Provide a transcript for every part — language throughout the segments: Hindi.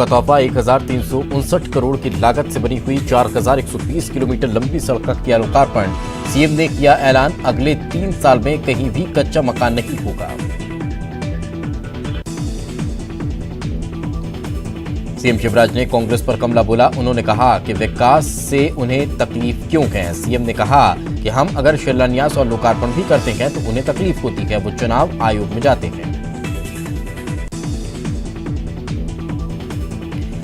का तोहफा 1359 करोड़ की लागत से बनी हुई 4120 किलोमीटर लंबी सड़क का किया लोकार्पण। सीएम ने किया ऐलान, अगले 3 साल में कहीं भी कच्चा मकान नहीं होगा। सीएम शिवराज ने कांग्रेस पर कमला बोला। उन्होंने कहा कि विकास से उन्हें तकलीफ क्यों है। सीएम ने कहा कि हम अगर शिलान्यास और लोकार्पण भी करते हैं तो उन्हें तकलीफ होती है, वो चुनाव आयोग में जाते हैं।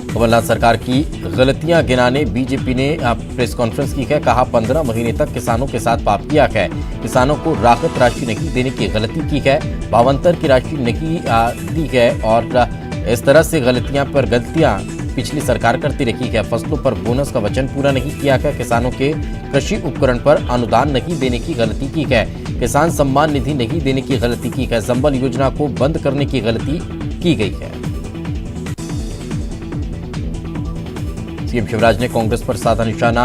कमलनाथ सरकार की गलतियां गिनाने बीजेपी ने प्रेस कॉन्फ्रेंस की है। कहा 15 महीने तक किसानों के साथ पाप किया है, किसानों को राहत राशि नहीं देने की गलती की है, भावांतर की राशि नहीं दी है और इस तरह से गलतियां पर गलतियां पिछली सरकार करती रही है। फसलों पर बोनस का वचन पूरा नहीं किया है, किसानों के कृषि उपकरण पर अनुदान नहीं देने की गलती की है, किसान सम्मान निधि नहीं देने की गलती की है, संबल योजना को बंद करने की गलती की गई है। सीएम शिवराज ने कांग्रेस पर साधा निशाना।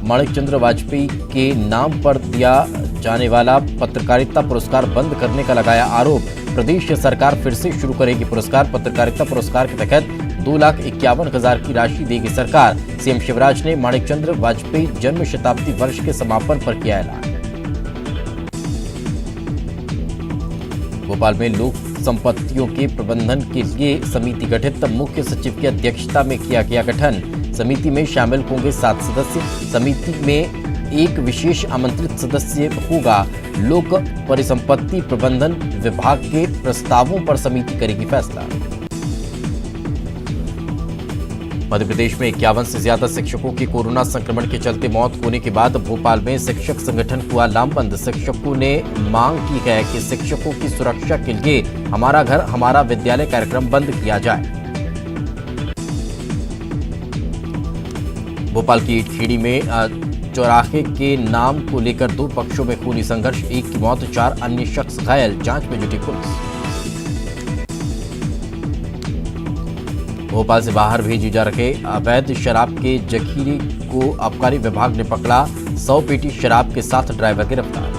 माणिक चंद्र वाजपेयी के नाम पर दिया जाने वाला पत्रकारिता पुरस्कार बंद करने का लगाया आरोप। प्रदेश सरकार फिर से शुरू करेगी पुरस्कार। पत्रकारिता पुरस्कार के तहत 2,51,000 की राशि देगी सरकार। सीएम शिवराज ने माणिक चंद्र वाजपेयी जन्म शताब्दी वर्ष के समापन पर किया ऐलान। भोपाल में लोक संपत्तियों के प्रबंधन के लिए समिति गठित। मुख्य सचिव की अध्यक्षता में किया गया गठन। समिति में शामिल होंगे 7 सदस्य। समिति में एक विशेष आमंत्रित सदस्य होगा। लोक परिसंपत्ति प्रबंधन विभाग के प्रस्तावों पर समिति करेगी फैसला। मध्य प्रदेश में 51 से ज्यादा शिक्षकों की कोरोना संक्रमण के चलते मौत होने के बाद भोपाल में शिक्षक संगठन हुआ लामबंद। शिक्षकों ने मांग की है कि शिक्षकों की सुरक्षा के लिए हमारा घर हमारा विद्यालय कार्यक्रम बंद किया जाए। भोपाल की ईटखेड़ी में चौराहे के नाम को लेकर 2 पक्षों में खूनी संघर्ष। एक की मौत, 4 अन्य शख्स घायल। जांच में जुटी पुलिस। भोपाल से बाहर भेजी जा रहे अवैध शराब के जखीरे को आबकारी विभाग ने पकड़ा। 100 पेटी शराब के साथ ड्राइवर गिरफ्तार।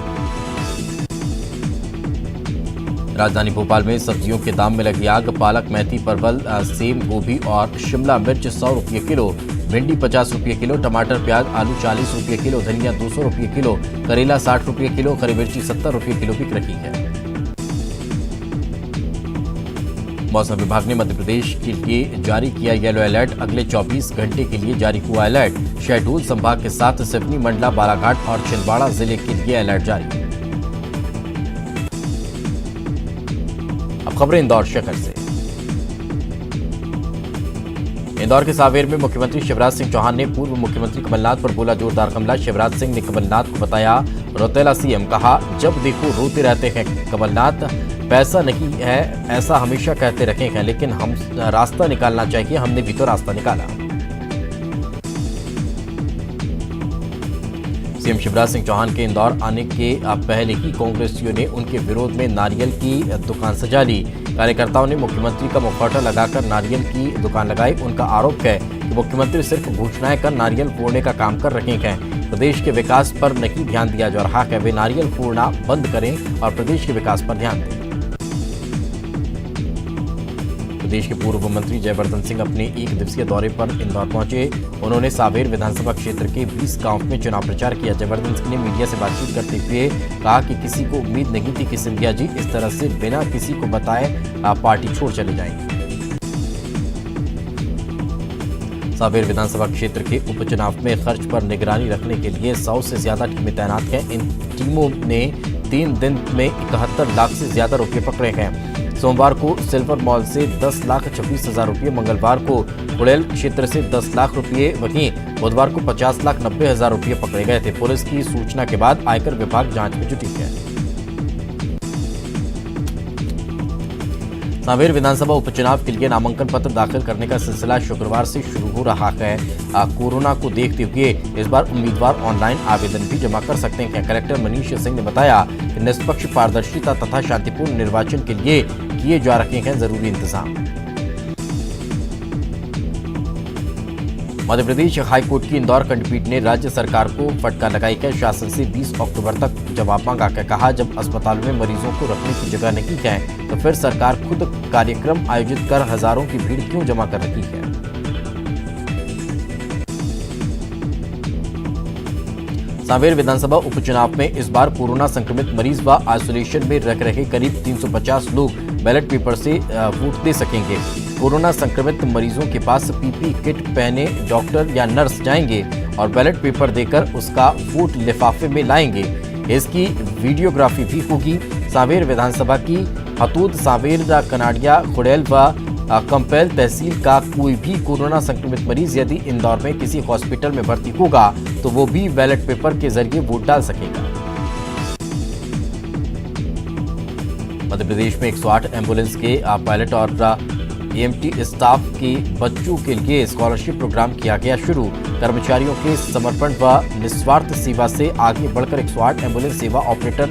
राजधानी भोपाल में सब्जियों के दाम में लगी आग। पालक, मेथी, परवल, सेम, गोभी और शिमला मिर्च 100 रुपये किलो, भिंडी 50 रुपये किलो, टमाटर, प्याज, आलू 40 रुपये किलो, धनिया 200 रुपये किलो, करेला 60 रुपये किलो, हरी मिर्ची 70 रुपये किलो बिक रही है। मौसम विभाग ने मध्य प्रदेश के लिए जारी किया येलो अलर्ट। अगले 24 घंटे के लिए जारी हुआ अलर्ट। शहडोल संभाग के साथ सिवनी, मंडला, बालाघाट और छिंदवाड़ा जिले के लिए अलर्ट जारी। अब खबरें इंदौर शहर से। इंदौर के सांवेर में मुख्यमंत्री शिवराज सिंह चौहान ने पूर्व मुख्यमंत्री कमलनाथ पर बोला जोरदार हमला। शिवराज सिंह ने कमलनाथ को बताया रौतेला सीएम। कहा जब देखो रोते रहते हैं कमलनाथ, पैसा नहीं है ऐसा हमेशा कहते रहे हैं, लेकिन हम रास्ता निकालना चाहिए, हमने भी तो रास्ता निकाला। सीएम शिवराज सिंह चौहान के इंदौर आने के पहले ही कांग्रेसियों ने उनके विरोध में नारियल की दुकान सजा ली। कार्यकर्ताओं ने मुख्यमंत्री का मुखौटा लगाकर नारियल की दुकान लगाई। उनका आरोप है कि मुख्यमंत्री सिर्फ घोषणाएं कर नारियल फोड़ने का काम कर रहे हैं, प्रदेश के विकास पर नहीं ध्यान दिया जा रहा है। वे नारियल फोड़ना बंद करें और प्रदेश के विकास पर ध्यान दें। प्रदेश के पूर्व मंत्री जयवर्धन सिंह अपने 1 दिवसीय दौरे पर इंदौर पहुंचे। उन्होंने सांवेर विधानसभा क्षेत्र के 20 गांव में चुनाव प्रचार किया। जयवर्धन सिंह ने मीडिया से बातचीत करते हुए कहा कि किसी को उम्मीद नहीं थी कि सिंधिया जी इस तरह से बिना किसी को बताए पार्टी छोड़ चले जाएंगे। सांवेर विधानसभा क्षेत्र के उपचुनाव में खर्च पर निगरानी रखने के लिए 100 से ज्यादा टीमें तैनात हैं। इन टीमों ने 3 दिन में 71 लाख से ज्यादा रुपये पकड़े हैं। सोमवार को सिल्वर मॉल से 10,26,000 रुपये, मंगलवार को बुड़ैल क्षेत्र से 10 लाख रुपये, वहीं बुधवार को 50,90,000 रुपये पकड़े गए थे। पुलिस की सूचना के बाद आयकर विभाग जांच में जुटी है। सांवेर विधानसभा उपचुनाव के लिए नामांकन पत्र दाखिल करने का सिलसिला शुक्रवार से शुरू हो रहा है। कोरोना को देखते हुए इस बार उम्मीदवार ऑनलाइन आवेदन भी जमा कर सकते हैं। कलेक्टर मनीष सिंह ने बताया कि निष्पक्ष, पारदर्शिता तथा शांतिपूर्ण निर्वाचन के लिए किए जा रहे हैं जरूरी इंतजाम। मध्य प्रदेश हाईकोर्ट की इंदौर खंडपीठ ने राज्य सरकार को फटकार लगाई है। शासन से 20 अक्टूबर तक जवाब मांगा। कहा, जब अस्पताल में मरीजों को रखने की जगह नहीं है तो फिर सरकार खुद कार्यक्रम आयोजित कर हजारों की भीड़ क्यों जमा कर रही है। सांवेर विधानसभा उपचुनाव में इस बार कोरोना संक्रमित मरीज व आइसोलेशन में रह रहे करीब 350 लोग बैलेट पेपर से वोट दे सकेंगे। कोरोना संक्रमित मरीजों के पास पीपी किट पहने डॉक्टर या नर्स जाएंगे और बैलेट पेपर देकर उसका वोट लिफाफे में लाएंगे। इसकी वीडियोग्राफी भी होगी। सांवेर विधानसभा की हतूद, सांवेर, कनाडिया, खुड़ैल व कंपैल तहसील का कोई भी कोरोना संक्रमित मरीज यदि इंदौर में किसी हॉस्पिटल में भर्ती होगा तो वो भी बैलेट पेपर के जरिए वोट डाल सकेगा। मध्य प्रदेश में 108 एम्बुलेंस के पायलट और एएमटी स्टाफ के बच्चों के लिए स्कॉलरशिप प्रोग्राम किया गया शुरू। कर्मचारियों के समर्पण व निस्वार्थ सेवा से आगे बढ़कर 108 एम्बुलेंस सेवा ऑपरेटर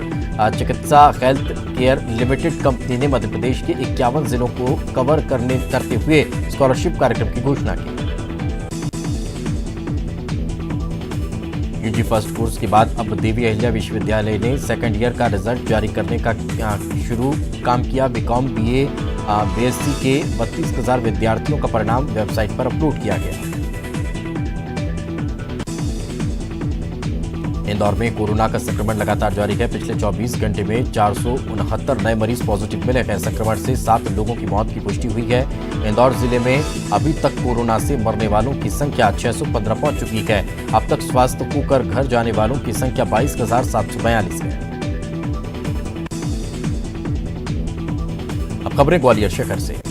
चिकित्सा हेल्थ केयर लिमिटेड कंपनी ने मध्य प्रदेश के 51 जिलों को कवर करते हुए स्कॉलरशिप कार्यक्रम की घोषणा की। यूजी फर्स्ट कोर्स के बाद अब देवी अहिल्या विश्वविद्यालय ने सेकेंड ईयर का रिजल्ट जारी करने का शुरू काम किया। बीकॉम, बीए, बीएससी के 32,000 विद्यार्थियों का परिणाम वेबसाइट पर अपलोड किया गया। इंदौर में कोरोना का संक्रमण लगातार जारी है। पिछले 24 घंटे में 469 नए मरीज पॉजिटिव मिले हैं। संक्रमण से 7 लोगों की मौत की पुष्टि हुई है। इंदौर जिले में अभी तक कोरोना से मरने वालों की संख्या 615 पहुंच चुकी है। अब तक स्वस्थ होकर घर जाने वालों की संख्या 22,742 है। अब खबरें ग्वालियर शहर से।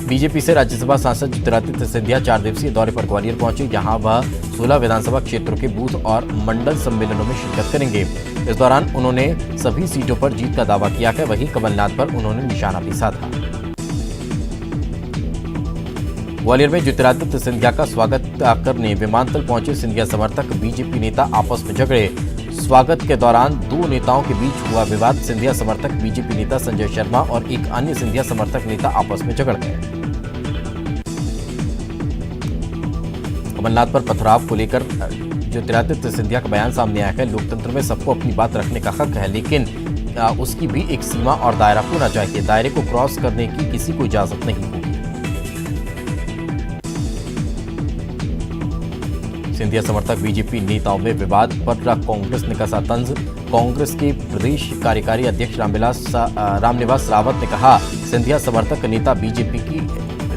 बीजेपी से राज्यसभा सांसद ज्योतिरादित्य सिंधिया 4 दिवसीय दौरे पर ग्वालियर पहुंचे। यहां वह 16 विधानसभा क्षेत्रों के बूथ और मंडल सम्मेलनों में शिरकत करेंगे। इस दौरान उन्होंने सभी सीटों पर जीत का दावा किया है। वहीं कमलनाथ पर उन्होंने निशाना भी साधा। ग्वालियर में ज्योतिरादित्य सिंधिया का स्वागत करने विमानतल पहुंचे सिंधिया समर्थक बीजेपी नेता आपस में झगड़े। स्वागत के दौरान 2 नेताओं के बीच हुआ विवाद। सिंधिया समर्थक बीजेपी नेता संजय शर्मा और एक अन्य सिंधिया समर्थक नेता आपस में झगड़ गए। कमलनाथ पर पथराव को लेकर ज्योतिरादित्य सिंधिया का बयान सामने आया है। लोकतंत्र में सबको अपनी बात रखने का हक है, लेकिन उसकी भी एक सीमा और दायरा होना चाहिए। दायरे को क्रॉस करने की किसी को इजाजत नहीं होगी। सिंधिया समर्थक बीजेपी नेताओं में विवाद पर कांग्रेस ने कसा तंज। कांग्रेस के प्रदेश कार्यकारी अध्यक्ष रामनिवास रावत ने कहा, सिंधिया समर्थक नेता बीजेपी की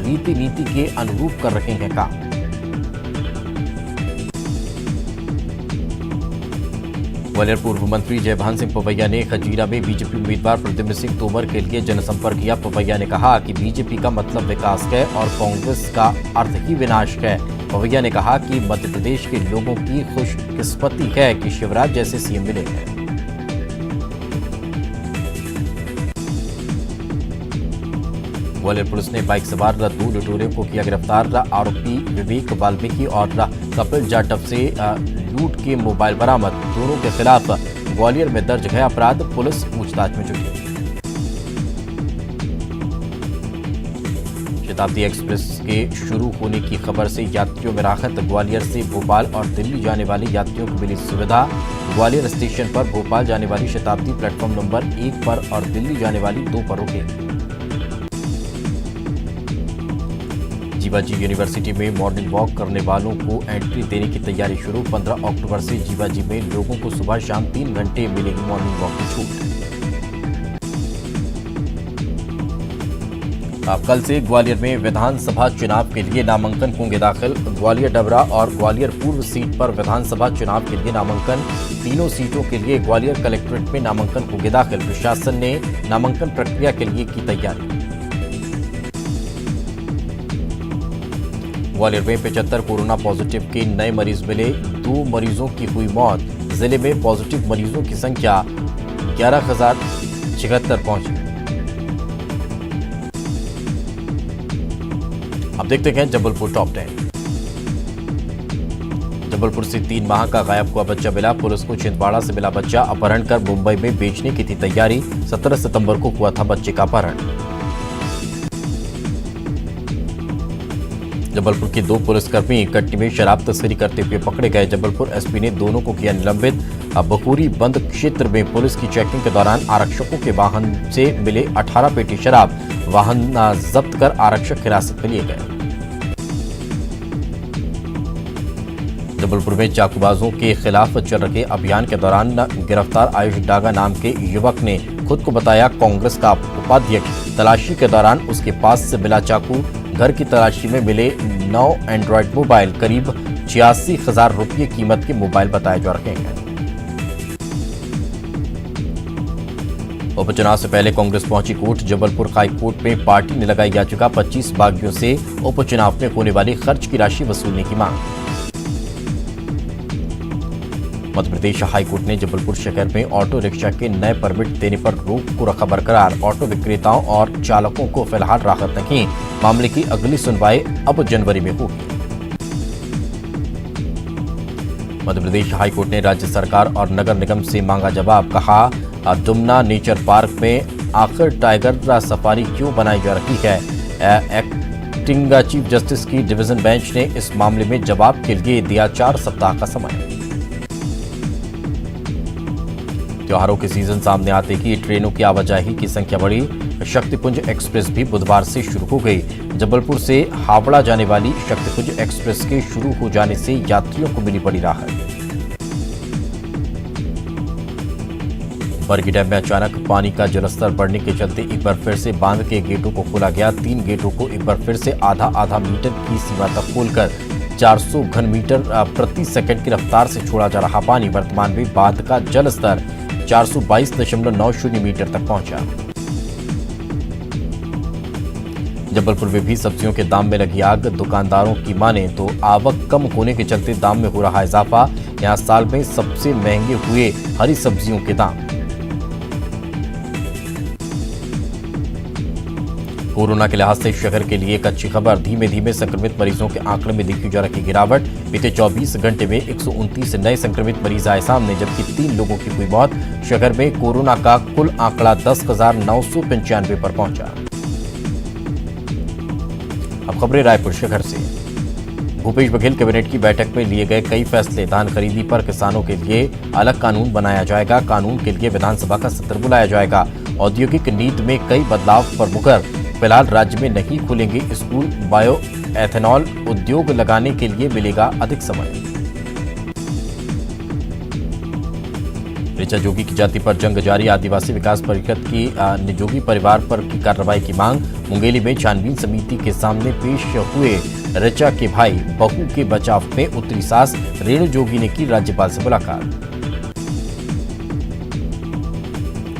रीति नीति के अनुरूप कर रहे हैं काम। ग्वालियर पूर्व मंत्री जयभान सिंह पवैया ने खजीरा में बीजेपी उम्मीदवार प्रद्युम्न सिंह तोमर के लिए जनसंपर्क किया। पवैया ने कहा कि बीजेपी का मतलब विकास है और कांग्रेस का अर्थ ही विनाश है। पवैया ने कहा कि मध्य प्रदेश के लोगों की खुशकिस्मती है कि शिवराज जैसे सीएम मिले हैं। ग्वालियर पुलिस ने बाइक सवार 2 लुटेरों को किया गिरफ्तार। आरोपी विवेक वाल्मीकि और कपिल जाटव से लूट के मोबाइल बरामद। दोनों के खिलाफ ग्वालियर में दर्ज है अपराध। पुलिस पूछताछ में जुटी। शताब्दी एक्सप्रेस के शुरू होने की खबर से यात्रियों में राहत। ग्वालियर से भोपाल और दिल्ली जाने वाले यात्रियों को मिली सुविधा। ग्वालियर स्टेशन पर भोपाल जाने वाली शताब्दी प्लेटफॉर्म नंबर 1 पर और दिल्ली जाने वाली 2 पर रुकेगी। जीवाजी यूनिवर्सिटी में मॉर्निंग वॉक करने वालों को एंट्री देने की तैयारी शुरू। 15 अक्टूबर से जीवाजी में लोगों को सुबह शाम 3 घंटे मिलेगी मॉर्निंग वॉक की छूट। कल से ग्वालियर में विधानसभा चुनाव के लिए नामांकन होंगे दाखिल। ग्वालियर डबरा और ग्वालियर पूर्व सीट पर विधानसभा चुनाव के लिए नामांकन। तीनों सीटों के लिए ग्वालियर कलेक्ट्रेट में नामांकन होंगे दाखिल। प्रशासन ने नामांकन प्रक्रिया के लिए की तैयारी। ग्वालियर में 75 कोरोना पॉजिटिव के नए मरीज मिले। 2 मरीजों की हुई मौत। जिले में पॉजिटिव मरीजों की संख्या 11,076 पहुंची। अब देखते हैं जबलपुर टॉप 10। जबलपुर से 3 माह का गायब हुआ बच्चा मिला। पुलिस को छिंदवाड़ा से मिला बच्चा। अपहरण कर मुंबई में बेचने की थी तैयारी। 17 सितंबर को हुआ था बच्चे का अपहरण। जबलपुर के 2 पुलिसकर्मी कट्टी में शराब तस्करी करते हुए पकड़े गए। जबलपुर एसपी ने दोनों को किया निलंबित। बखूरी बंद क्षेत्र में पुलिस की चेकिंग के दौरान आरक्षकों के वाहन से मिले 18 पेटी शराब, वाहन जब्त कर आरक्षक हिरासत में लिए गए। जबलपुर में चाकूबाजों के खिलाफ चल रहे अभियान के दौरान गिरफ्तार आयुष डागा नाम के युवक ने खुद को बताया कांग्रेस का उपाध्यक्ष। तलाशी के दौरान उसके पास से मिला चाकू, घर की तलाशी में मिले 9 एंड्रॉयड मोबाइल, करीब 86,000 रुपये कीमत के मोबाइल बताए जा रहे हैं। उपचुनाव से पहले कांग्रेस पहुंची कोर्ट। जबलपुर हाई कोर्ट में पार्टी ने लगाई याचिका। 25 बागियों से उपचुनाव में होने वाली खर्च की राशि वसूलने की मांग। मध्य प्रदेश हाईकोर्ट ने जबलपुर शहर में ऑटो रिक्शा के नए परमिट देने पर रोक को रखा बरकरार। ऑटो विक्रेताओं और चालकों को फिलहाल राहत नहीं। मामले की अगली सुनवाई अब जनवरी में होगी। मध्य प्रदेश हाईकोर्ट ने राज्य सरकार और नगर निगम से मांगा जवाब। कहा, डुमना नेचर पार्क में आखिर टाइगर सफारी क्यों बनाई जा रही है। एक्टिंग चीफ जस्टिस की डिवीजन बेंच ने इस मामले में जवाब के लिए दिया 4 सप्ताह का समय। त्योहारों के सीजन सामने आते ही ट्रेनों की आवाजाही की संख्या बढ़ी। शक्तिपुंज एक्सप्रेस भी बुधवार से शुरू हो गई। जबलपुर से हावड़ा जाने वाली शक्तिपुंज एक्सप्रेस के शुरू हो जाने से यात्रियों को मिली बड़ी राहत। बरगी डैम में अचानक पानी का जलस्तर बढ़ने के चलते एक बार फिर से बांध के गेटों को खोला गया। 3 गेटों को एक बार फिर से आधा मीटर की सीमा तक खोलकर 400 घन मीटर प्रति सेकंड की रफ्तार से छोड़ा जा रहा पानी। वर्तमान में बांध का जलस्तर 422.90 मीटर तक पहुंचा। जबलपुर में भी सब्जियों के दाम में लगी आग। दुकानदारों की माने तो आवक कम होने के चलते दाम में हो रहा है इजाफा। यहां साल में सबसे महंगे हुए हरी सब्जियों के दाम। कोरोना के लिहाज से शहर के लिए एक अच्छी खबर। धीमे धीमे संक्रमित मरीजों के आंकड़े में देखी जा रही गिरावट। बीते 24 घंटे में 129 नए संक्रमित मरीज आए सामने, जबकि 3 लोगों की हुई मौत। शहर में कोरोना का कुल आंकड़ा 10,995 पर पहुंचा। अब खबरें रायपुर शहर से। भूपेश बघेल कैबिनेट की बैठक में लिए गए कई फैसले। धान खरीदी पर किसानों के लिए अलग कानून बनाया जाएगा। कानून के लिए विधानसभा का सत्र बुलाया जाएगा। औद्योगिक नीति में कई बदलाव पर मुकर। फिलहाल राज्य में नहीं खुलेंगे स्कूल। बायो एथेनॉल उद्योग लगाने के लिए मिलेगा अधिक समय। ऋचा जोगी की जाति पर जंग जारी। आदिवासी विकास परिषद की निजोगी परिवार पर की कार्रवाई की मांग। मुंगेली में छानबीन समिति के सामने पेश हुए ऋचा के भाई। बहू के बचाव में उतरी सास। रेणु जोगी ने की राज्यपाल से मुलाकात।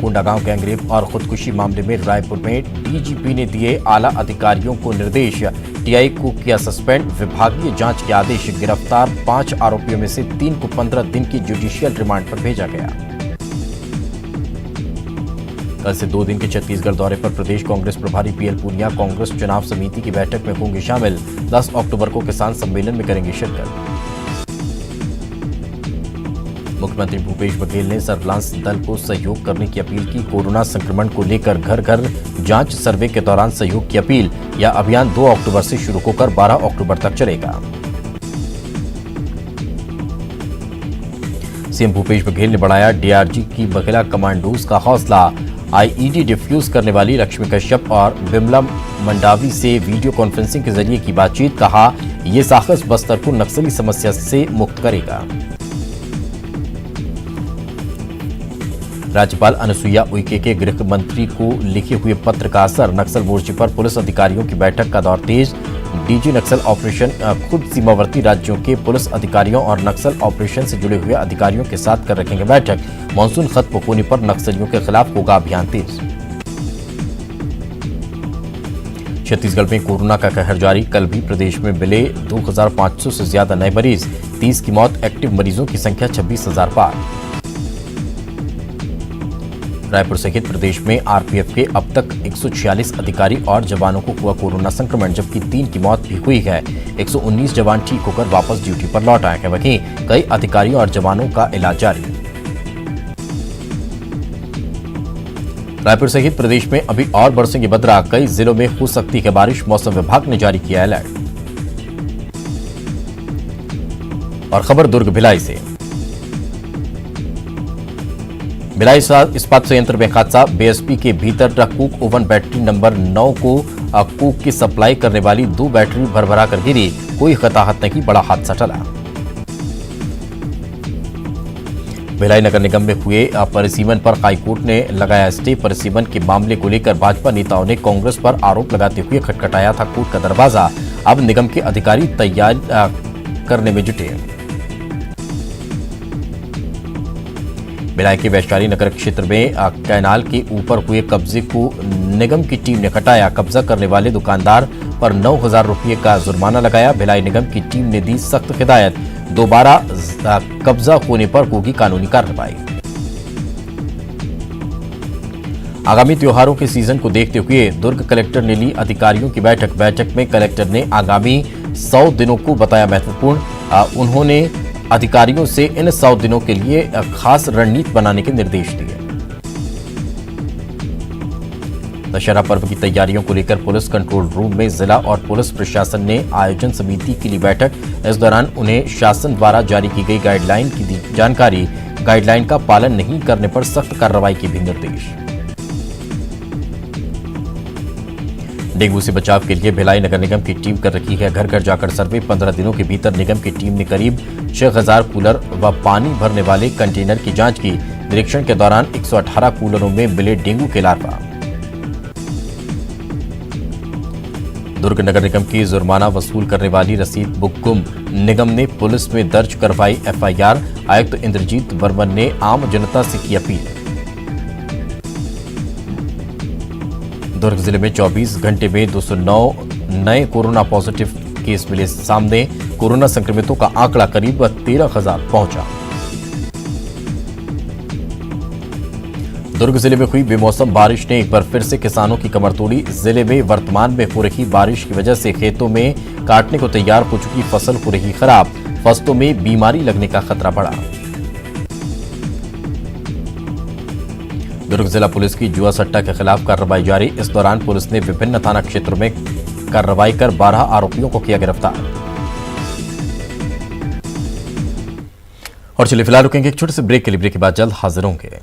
कोंडागांव गैंगरेप और खुदकुशी मामले में रायपुर में डीजीपी ने दिए आला अधिकारियों को निर्देश। टीआई को किया सस्पेंड। विभागीय जांच के आदेश। गिरफ्तार 5 आरोपियों में से 3 को 15 दिन की जुडिशियल रिमांड पर भेजा गया। कल से 2 दिन के छत्तीसगढ़ दौरे पर प्रदेश कांग्रेस प्रभारी पीएल पूनिया कांग्रेस चुनाव समिति की बैठक में होंगे शामिल। 10 अक्टूबर को किसान सम्मेलन में करेंगे शिरकत। मुख्यमंत्री भूपेश बघेल ने सर्विलांस दल को सहयोग करने की अपील की। कोरोना संक्रमण को लेकर घर घर जांच सर्वे के दौरान सहयोग की अपील। यह अभियान 2 अक्टूबर से शुरू होकर 12 अक्टूबर तक चलेगा। सीएम भूपेश बघेल ने बढ़ाया डीआरजी की महिला कमांडोज का हौसला। आईईडी डिफ्यूज करने वाली लक्ष्मी कश्यप और बिमला मंडावी से वीडियो कॉन्फ्रेंसिंग के जरिए की बातचीत। कहा, यह साहस बस्तर को नक्सली समस्या से मुक्त करेगा। राज्यपाल अनुसुईया उइके के गृह मंत्री को लिखे हुए पत्र का असर। नक्सल मोर्चे पर पुलिस अधिकारियों की बैठक का दौर तेज। डीजी नक्सल ऑपरेशन खुद सीमावर्ती राज्यों के पुलिस अधिकारियों और नक्सल ऑपरेशन से जुड़े हुए अधिकारियों के साथ कर रखेंगे बैठक। मानसून खत्म होने पर नक्सलियों के खिलाफ होगा अभियान तेज। छत्तीसगढ़ में कोरोना का कहर जारी। कल भी प्रदेश में मिले 2,500 से ज्यादा नए मरीज। 30 की मौत। एक्टिव मरीजों की संख्या 26,000 पार। रायपुर सहित प्रदेश में आरपीएफ के अब तक 146 अधिकारी और जवानों को हुआ कोरोना संक्रमण, जबकि 3 की मौत भी हुई है। 119 जवान ठीक होकर वापस ड्यूटी पर लौट आए हैं। वहीं कई अधिकारियों और जवानों का इलाज जारी। रायपुर सहित प्रदेश में अभी और बरसेंगे बदरा। कई जिलों में हो सकती है बारिश। मौसम विभाग ने जारी किया अलर्ट। और खबर दुर्ग भिलाई से। भिलाई इस्पात संयंत्र में हादसा, बीएसपी के भीतर कुक ओवन बैटरी नंबर 9 को कुक की सप्लाई करने वाली 2 बैटरी भरभरा कर गिरी। कोई हताहत नहीं, बड़ा हादसा टला। भिलाई नगर निगम में हुए परिसीमन पर हाईकोर्ट ने लगाया स्टे। परिसीमन के मामले को लेकर भाजपा नेताओं ने कांग्रेस पर आरोप लगाते हुए खटखटाया था कोर्ट का दरवाजा। अब निगम के अधिकारी तैयार करने में जुटे। भिलाई के वैशाली नगर क्षेत्र में कैनाल के ऊपर हुए कब्जे को निगम की टीम ने हटाया। कब्जा करने वाले दुकानदार पर 9,000 रुपये का जुर्माना लगाया। भिलाई निगम की टीम ने दी सख्त हिदायत, दोबारा कब्जा होने पर होगी कानूनी कार्रवाई। आगामी त्योहारों के सीजन को देखते हुए दुर्ग कलेक्टर ने ली अधिकारियों की बैठक में कलेक्टर ने आगामी 100 दिनों को बताया महत्वपूर्ण। उन्होंने अधिकारियों से इन 100 दिनों के लिए खास रणनीति बनाने के निर्देश दिए। दशहरा पर्व की तैयारियों को लेकर पुलिस कंट्रोल रूम में जिला और पुलिस प्रशासन ने आयोजन समिति की ली बैठक। इस दौरान उन्हें शासन द्वारा जारी की गई गाइडलाइन की दी जानकारी। गाइडलाइन का पालन नहीं करने पर सख्त कार्रवाई के भी निर्देश। डेंगू से बचाव के लिए भिलाई नगर निगम की टीम कर रही है घर घर जाकर सर्वे। 15 दिनों के भीतर निगम की टीम ने करीब 6,000 कूलर व पानी भरने वाले कंटेनर की जांच की। निरीक्षण के दौरान 118 कूलरों में मिले डेंगू के लार्वा। दुर्ग नगर निगम की जुर्माना वसूल करने वाली रसीद बुक गुम, निगम ने पुलिस में दर्ज करवाई एफआईआर। आयुक्त इंद्रजीत वर्मन ने आम जनता से की अपील। दुर्ग जिले में 24 घंटे में 209 नए कोरोना पॉजिटिव केस मिले सामने। कोरोना संक्रमितों का आंकड़ा करीब 13,000 पहुंचा। दुर्ग जिले में हुई बेमौसम बारिश ने एक बार फिर से किसानों की कमर तोड़ी। जिले में वर्तमान में हो रही बारिश की वजह से खेतों में काटने को तैयार हो चुकी फसल हो रही खराब। फसलों में बीमारी लगने का खतरा बढ़ा। दुर्ग जिला पुलिस की जुआ सट्टा के खिलाफ कार्रवाई जारी। इस दौरान पुलिस ने विभिन्न थाना क्षेत्रों में कार्रवाई कर 12 आरोपियों को किया गिरफ्तार। और चलिए फिलहाल रुकेंगे एक छोटे से ब्रेक के लिए। ब्रेक के बाद जल्द हाजिर होंगे।